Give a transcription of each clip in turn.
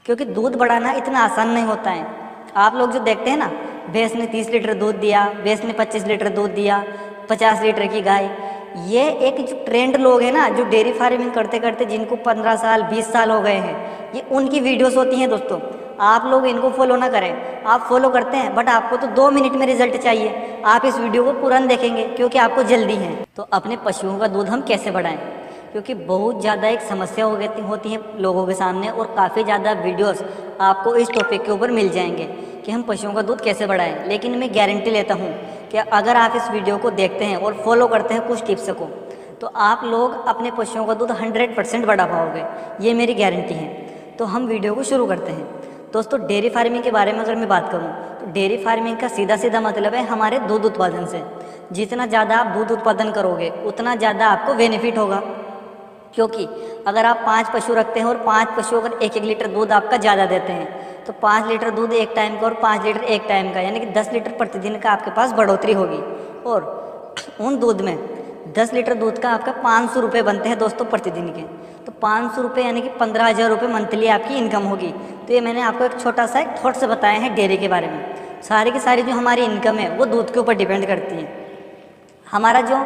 क्योंकि दूध बढ़ाना इतना आसान नहीं होता है। आप लोग जो देखते हैं ना, भैंस ने 30 लीटर दूध दिया, भैंस ने 25 लीटर दूध दिया, 50 लीटर की गाय, ये एक जो ट्रेंड लोग हैं ना, जो डेयरी फार्मिंग करते करते जिनको 15 साल 20 साल हो गए हैं, ये उनकी वीडियोस होती हैं दोस्तों। आप लोग इनको फॉलो ना करें। आप फॉलो करते हैं बट आपको तो 2 मिनट में रिजल्ट चाहिए। आप इस वीडियो को तुरंत देखेंगे क्योंकि आपको जल्दी है। तो अपने पशुओं का दूध हम कैसे बढ़ाएं, क्योंकि बहुत ज़्यादा एक समस्या होती है लोगों के सामने, और काफ़ी ज़्यादा वीडियोस आपको इस टॉपिक के ऊपर मिल जाएंगे कि हम पशुओं का दूध कैसे बढ़ाएं। लेकिन मैं गारंटी लेता हूं कि अगर आप इस वीडियो को देखते हैं और फॉलो करते हैं कुछ टिप्स को, तो आप लोग अपने पशुओं का दूध 100% बढ़ा पाओगे, ये मेरी गारंटी है। तो हम वीडियो को शुरू करते हैं। दोस्तों, डेयरी फार्मिंग के बारे में अगर मैं बात करूँ तो डेयरी फार्मिंग का सीधा सीधा मतलब है हमारे दूध उत्पादन से। जितना ज़्यादा आप दूध उत्पादन करोगे उतना ज़्यादा आपको बेनिफिट होगा। क्योंकि अगर आप 5 पशु रखते हैं और 5 पशु अगर 1-1 लीटर दूध आपका ज़्यादा देते हैं, तो 5 लीटर दूध एक टाइम का और 5 लीटर एक टाइम का, यानी कि 10 लीटर प्रतिदिन का आपके पास बढ़ोतरी होगी। और उन दूध में 10 लीटर दूध का आपका 500 रुपये बनते हैं दोस्तों प्रतिदिन के। तो 500 रुपये यानी कि 15,000 रुपये मंथली आपकी इनकम होगी। तो ये मैंने आपको एक छोटा सा एक थॉट से बताया है डेयरी के बारे में। सारी की सारी जो हमारी इनकम है वो दूध के ऊपर डिपेंड करती है। हमारा जो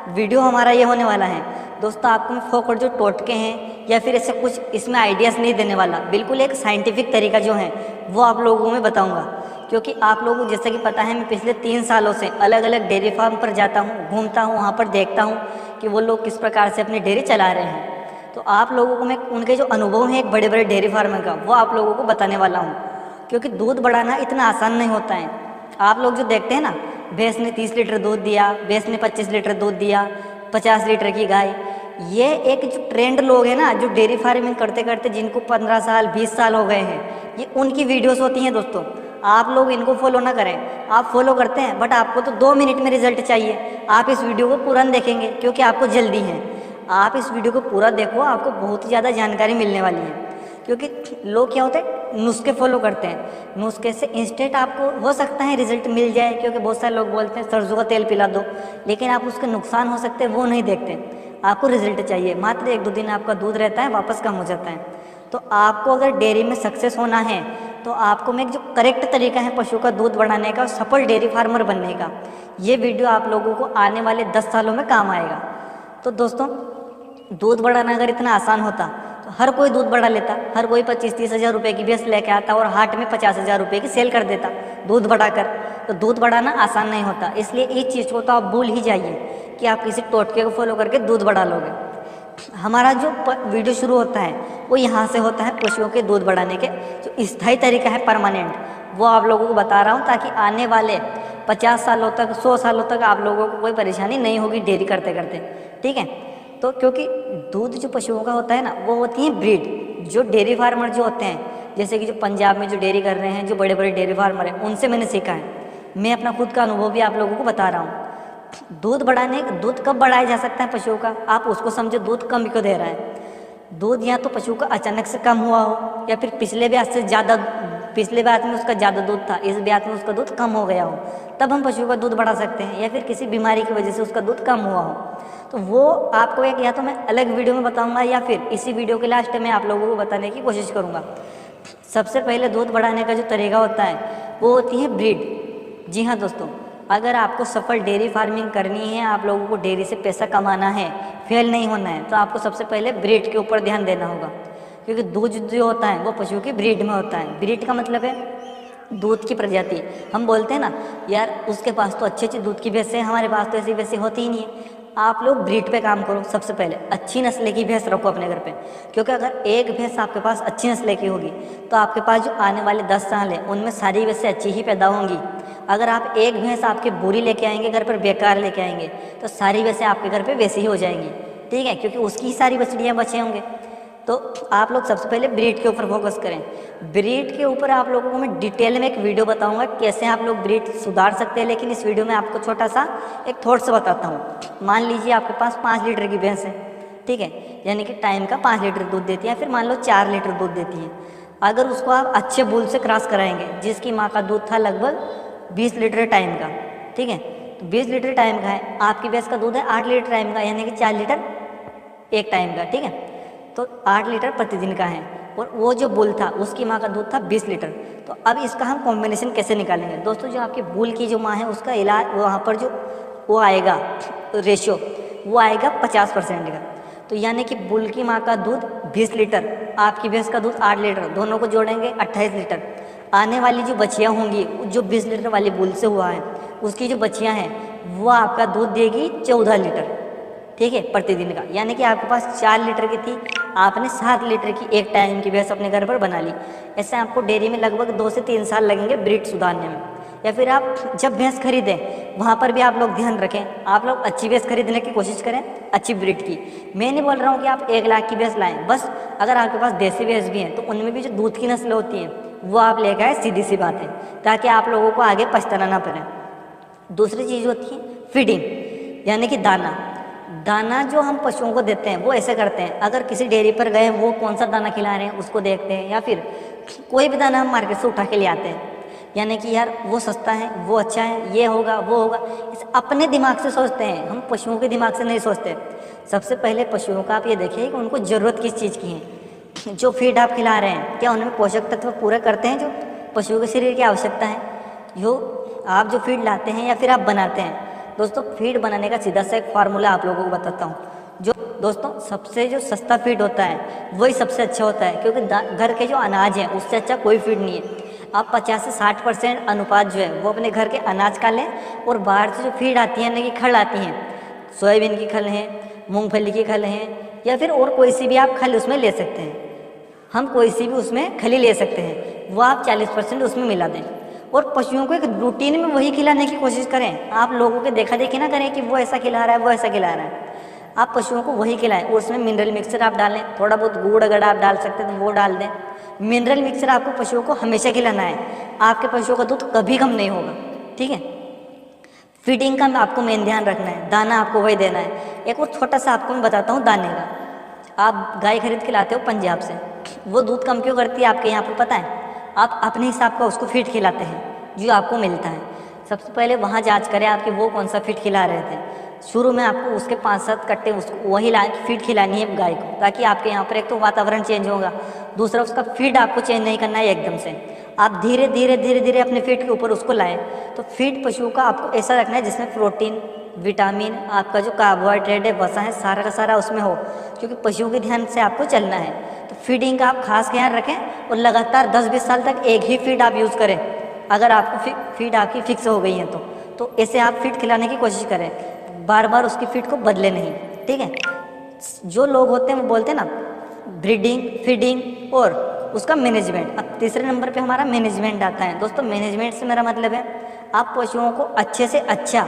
वीडियो हमारा ये होने वाला है दोस्तों, आपको मैं फोकट जो टोटके हैं या फिर ऐसे कुछ इसमें आइडियाज़ नहीं देने वाला, बिल्कुल एक साइंटिफिक तरीका जो है वो आप लोगों को मैं बताऊंगा। क्योंकि आप लोगों को जैसा कि पता है, मैं पिछले 3 सालों से अलग अलग डेयरी फार्म पर जाता हूँ, घूमता हूँ, वहाँ पर देखता हूँ कि वो लोग किस प्रकार से अपनी डेयरी चला रहे हैं। तो आप लोगों को मैं उनके जो अनुभव हैं एक बड़े बड़े डेयरी फार्म का, वो आप लोगों को बताने वाला हूँ। क्योंकि दूध बढ़ाना इतना आसान नहीं होता है। आप लोग जो देखते हैं ना, भैंस ने 30 लीटर दूध दिया, भैंस ने 25 लीटर दूध दिया, 50 लीटर की गाय, ये एक जो ट्रेंड लोग हैं ना, जो डेयरी फार्मिंग करते करते जिनको 15 साल 20 साल हो गए हैं, ये उनकी वीडियोस होती हैं दोस्तों। आप लोग इनको फॉलो ना करें। आप फॉलो करते हैं बट आपको तो 2 मिनट में रिजल्ट चाहिए। आप इस वीडियो को तुरंत देखेंगे क्योंकि आपको जल्दी है। आप इस वीडियो को पूरा देखो, आपको बहुत ही ज़्यादा जानकारी मिलने वाली है। क्योंकि लोग क्या होता है, नुस्खे फॉलो करते हैं। नुस्खे से इंस्टेंट आपको हो सकता है रिजल्ट मिल जाए, क्योंकि बहुत सारे लोग बोलते हैं सरसों का तेल पिला दो, लेकिन आप उसके नुकसान हो सकते हैं वो नहीं देखते। आपको रिजल्ट चाहिए, मात्र 1-2 दिन आपका दूध रहता है, वापस कम हो जाता है। तो आपको अगर डेयरी में सक्सेस होना है तो आपको मैं जो करेक्ट तरीका है पशु का दूध बढ़ाने का और सफल डेयरी फार्मर बनने का, ये वीडियो आप लोगों को आने वाले 10 सालों में काम आएगा। तो दोस्तों, दूध बढ़ाना अगर इतना आसान होता तो हर कोई दूध बढ़ा लेता। हर कोई 25-30 हज़ार रुपये की भैंस लेके आता और हाट में 50 हज़ार रुपये की सेल कर देता दूध बढ़ाकर। तो दूध बढ़ाना आसान नहीं होता, इसलिए इस चीज़ को तो आप भूल ही जाइए कि आप किसी टोटके को फॉलो करके दूध बढ़ा लोगे। हमारा जो वीडियो शुरू होता है वो यहाँ से होता है, पशुओं के दूध बढ़ाने के जो स्थायी तरीका है परमानेंट, वो आप लोगों को बता रहा हूँ, ताकि आने वाले 50 सालों तक 100 सालों तक आप लोगों को कोई परेशानी नहीं होगी डेयरी करते करते। ठीक है। तो क्योंकि दूध जो पशुओं का होता है ना, वो होती है ब्रीड। जो डेयरी फार्मर जो होते हैं, जैसे कि जो पंजाब में जो डेयरी कर रहे हैं, जो बड़े बड़े डेयरी फार्मर हैं, उनसे मैंने सीखा है। मैं अपना खुद का अनुभव भी आप लोगों को बता रहा हूँ। दूध कब बढ़ाया जा सकता है पशुओं का, आप उसको समझो। दूध कम क्यों दे रहा है? दूध या तो पशु का अचानक से कम हुआ हो, या फिर पिछले ब्याज में उसका ज़्यादा दूध था, इस ब्याज में उसका दूध कम हो गया हो, तब हम पशु का दूध बढ़ा सकते हैं। या फिर किसी बीमारी की वजह से उसका दूध कम हुआ हो, तो वो आपको एक या तो मैं अलग वीडियो में बताऊंगा, या फिर इसी वीडियो के लास्ट में आप लोगों को बताने की कोशिश करूंगा। सबसे पहले दूध बढ़ाने का जो तरीका होता है वो होती है ब्रीड। जी हाँ दोस्तों, अगर आपको सफल डेयरी फार्मिंग करनी है, आप लोगों को डेयरी से पैसा कमाना है, फेल नहीं होना है, तो आपको सबसे पहले ब्रीड के ऊपर ध्यान देना होगा। क्योंकि दूध जो होता है वो पशु की ब्रीड में होता है। ब्रीड का मतलब है दूध की प्रजाति। हम बोलते हैं ना, यार उसके पास तो अच्छी दूध की भैंस है, हमारे पास तो ऐसी वैसी होती ही नहीं है। आप लोग ब्रीड पे काम करो। सबसे पहले अच्छी नस्ल की भैंस रखो अपने घर पे। क्योंकि अगर एक भैंस आपके पास अच्छी नस्ल की होगी तो आपके पास जो आने वाले 10 साल है उनमें सारी भैंसें अच्छी ही पैदा होंगी। अगर आप एक भैंस आपके बुरी लेके आएंगे घर पर, बेकार लेके आएंगे, तो सारी भैंसें आपके घर पे वैसी ही हो जाएंगी। ठीक है, क्योंकि उसकी ही सारी बछड़ियाँ बचे होंगे। तो आप लोग सबसे पहले ब्रीड के ऊपर फोकस करें। ब्रीड के ऊपर आप लोगों को मैं डिटेल में एक वीडियो बताऊंगा कैसे आप लोग ब्रीड सुधार सकते हैं। लेकिन इस वीडियो में आपको छोटा सा एक थॉट से बताता हूँ। मान लीजिए आपके पास 5 लीटर की भैंस है, ठीक है, यानी कि टाइम का 5 लीटर दूध देती है, फिर मान लो 4 लीटर दूध देती है। अगर उसको आप अच्छे बुल से क्रॉस कराएंगे, जिसकी माँ का दूध था लगभग 20 लीटर टाइम का, ठीक है, तो 20 लीटर टाइम का है, आपकी भैंस का दूध है 8 लीटर टाइम का, यानी कि 4 लीटर एक टाइम का। ठीक है, तो 8 लीटर प्रतिदिन का है। और वो जो बुल था उसकी माँ का दूध था 20 लीटर। तो अब इसका हम कॉम्बिनेशन कैसे निकालेंगे दोस्तों? जो आपकी बुल की जो माँ है उसका इलाज वहाँ पर जो वो आएगा रेशियो वो आएगा 50% का। तो यानी कि बुल की माँ का दूध 20 लीटर, आपकी भैंस का दूध 8 लीटर, दोनों को जोड़ेंगे 28 लीटर। आने वाली जो बच्चियाँ होंगी जो 20 लीटर वाली बुल से हुआ है उसकी जो बच्चियाँ हैं वो आपका दूध देगी 14 लीटर, ठीक है, प्रतिदिन का। यानी कि आपके पास 4 लीटर की थी, आपने 7 लीटर की एक टाइम की भैंस अपने घर पर बना ली। ऐसे आपको डेयरी में लगभग 2 से 3 साल लगेंगे ब्रीड सुधारने में। या फिर आप जब भैंस खरीदें वहाँ पर भी आप लोग ध्यान रखें, आप लोग अच्छी भैंस खरीदने की कोशिश करें, अच्छी ब्रीड की। मैं नहीं बोल रहा हूँ कि आप 1 लाख की भैंस लाएं, बस अगर आपके पास देसी भैंस भी हैं तो उनमें भी जो दूध की नस्ल होती है वो आप लेकर आए, सीधी सी बात है, ताकि आप लोगों को आगे पछताना ना पड़े। दूसरी चीज़ होती है फीडिंग, यानी कि दाना। दाना जो हम पशुओं को देते हैं वो ऐसे करते हैं, अगर किसी डेयरी पर गए वो कौन सा दाना खिला रहे हैं उसको देखते हैं, या फिर कोई भी दाना हम मार्केट से उठा के ले आते हैं, यानी कि यार वो सस्ता है, वो अच्छा है, ये होगा वो होगा, इस अपने दिमाग से सोचते हैं, हम पशुओं के दिमाग से नहीं सोचते। सबसे पहले पशुओं का आप ये देखिए कि उनको ज़रूरत किस चीज़ की है। जो फीड आप खिला रहे हैं क्या उनमें पोषक तत्व पूरे करते हैं जो पशुओं के शरीर की आवश्यकता है? जो आप जो फीड लाते हैं या फिर आप बनाते हैं, दोस्तों फीड बनाने का सीधा सा एक फार्मूला आप लोगों को बताता हूँ। जो दोस्तों सबसे जो सस्ता फीड होता है वही सबसे अच्छा होता है, क्योंकि घर के जो अनाज हैं उससे अच्छा कोई फीड नहीं है। आप 50 से 60% अनुपात जो है वो अपने घर के अनाज का लें, और बाहर से जो फीड आती है, यानी कि खल आती हैं, सोयाबीन की खल हैं, मूंगफली की खल हैं, या फिर और कोई सी भी आप खल उसमें ले सकते हैं, हम कोई सी भी उसमें खली ले सकते हैं, वो आप 40% उसमें मिला दें। और पशुओं को एक रूटीन में वही खिलाने की कोशिश करें। आप लोगों के देखा देखी ना करें कि वो ऐसा खिला रहा है वो ऐसा खिला रहा है, आप पशुओं को वही खिलाएं। और उसमें मिनरल मिक्सचर आप डालें, थोड़ा बहुत गुड़ अगर आप डाल सकते हैं तो वो डाल दें। मिनरल मिक्सचर आपको पशुओं को हमेशा खिलाना है, आपके पशुओं का दूध कभी कम नहीं होगा, ठीक है। फीडिंग का आपको मेन ध्यान रखना है, दाना आपको वही देना है। एक और छोटा सा आपको मैं बताता हूँ दाने का। आप गाय खरीद के लाते हो पंजाब से, वो दूध कम क्यों करती है आपके यहाँ पर पता है? आप अपने हिसाब का उसको फीड खिलाते हैं जो आपको मिलता है। सबसे पहले वहाँ जांच करें आपके वो कौन सा फीड खिला रहे थे। शुरू में आपको उसके 5-7 कट्टे उसको वही फीड खिलानी है गाय को, ताकि आपके यहाँ पर एक तो वातावरण चेंज होगा, दूसरा उसका फीड आपको चेंज नहीं करना है एकदम से। आप धीरे धीरे धीरे धीरे अपने फीड के ऊपर उसको लाएं। तो फीड पशुओं का आपको ऐसा रखना है जिसमें प्रोटीन, विटामिन, आपका जो कार्बोहाइड्रेट है, वसा है, सारा का सारा उसमें हो, क्योंकि पशुओं के ध्यान से आपको चलना है। तो फीडिंग का आप खास ध्यान रखें और लगातार 10-20 साल तक एक ही फीड आप यूज़ करें। अगर आपको फीड आपकी फिक्स हो गई है तो ऐसे आप फीड खिलाने की कोशिश करें, बार बार उसकी फीड को बदले नहीं, ठीक है। जो लोग होते हैं वो बोलते हैं ना ब्रीडिंग, फीडिंग और उसका मैनेजमेंट। अब तीसरे नंबर पे हमारा मैनेजमेंट आता है। दोस्तों मैनेजमेंट से मेरा मतलब है आप पशुओं को अच्छे से अच्छा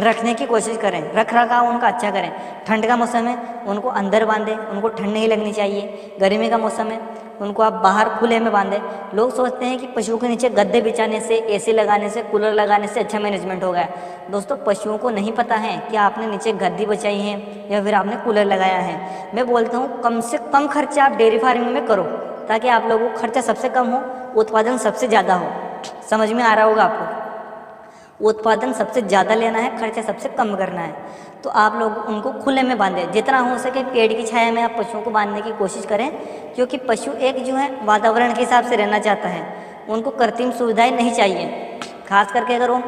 रखने की कोशिश करें, रख रखाव उनका अच्छा करें। ठंड का मौसम है उनको अंदर बांधें, उनको ठंड नहीं लगनी चाहिए। गर्मी का मौसम है उनको आप बाहर खुले में बांधें। लोग सोचते हैं कि पशुओं के नीचे गद्दे बिछाने से, एसी लगाने से, कूलर लगाने से अच्छा मैनेजमेंट होगा। दोस्तों पशुओं को नहीं पता है कि आपने नीचे गद्दी बिछाई है या फिर आपने कूलर लगाया है। मैं बोलता हूँ कम से कम खर्चा आप डेयरी फार्मिंग में करो, ताकि आप लोगों को खर्चा सबसे कम हो, उत्पादन सबसे ज़्यादा हो। समझ में आ रहा होगा आपको? उत्पादन सबसे ज़्यादा लेना है, खर्चा सबसे कम करना है। तो आप लोग उनको खुले में बांधें, जितना हो सके पेड़ की छाया में आप पशुओं को बांधने की कोशिश करें, क्योंकि पशु एक जो है वातावरण के हिसाब से रहना चाहता है, उनको कृत्रिम सुविधाएं नहीं चाहिए। खास करके अगर वो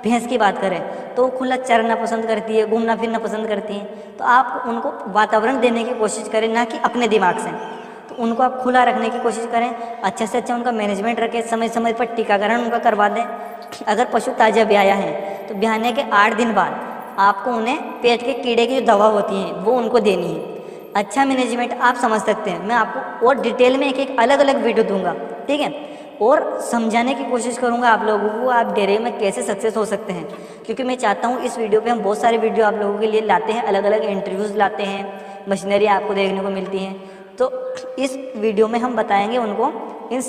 भैंस की बात करें तो वो खुला चरना पसंद करती है, घूमना फिरना पसंद करती हैं। तो आप उनको वातावरण देने की कोशिश करें, ना कि अपने दिमाग से। तो उनको आप खुला रखने की कोशिश करें, अच्छे से अच्छा उनका मैनेजमेंट रखें, समय समय पर टीकाकरण उनका करवा दें। अगर पशु ताज़ा ब्याया है तो ब्याने के 8 दिन बाद आपको उन्हें पेट के कीड़े की जो दवा होती है वो उनको देनी है। अच्छा मैनेजमेंट आप समझ सकते हैं, मैं आपको और डिटेल में एक अलग अलग वीडियो दूंगा, ठीक है, और समझाने की कोशिश करूंगा आप लोगों को आप डेयरी में कैसे सक्सेस हो सकते हैं। क्योंकि मैं चाहता हूं इस वीडियो पे हम बहुत सारे वीडियो आप लोगों के लिए लाते हैं, अलग अलग इंटरव्यूज़ लाते हैं, मशीनरी आपको देखने को मिलती हैं। तो इस वीडियो में हम बताएंगे उनको इन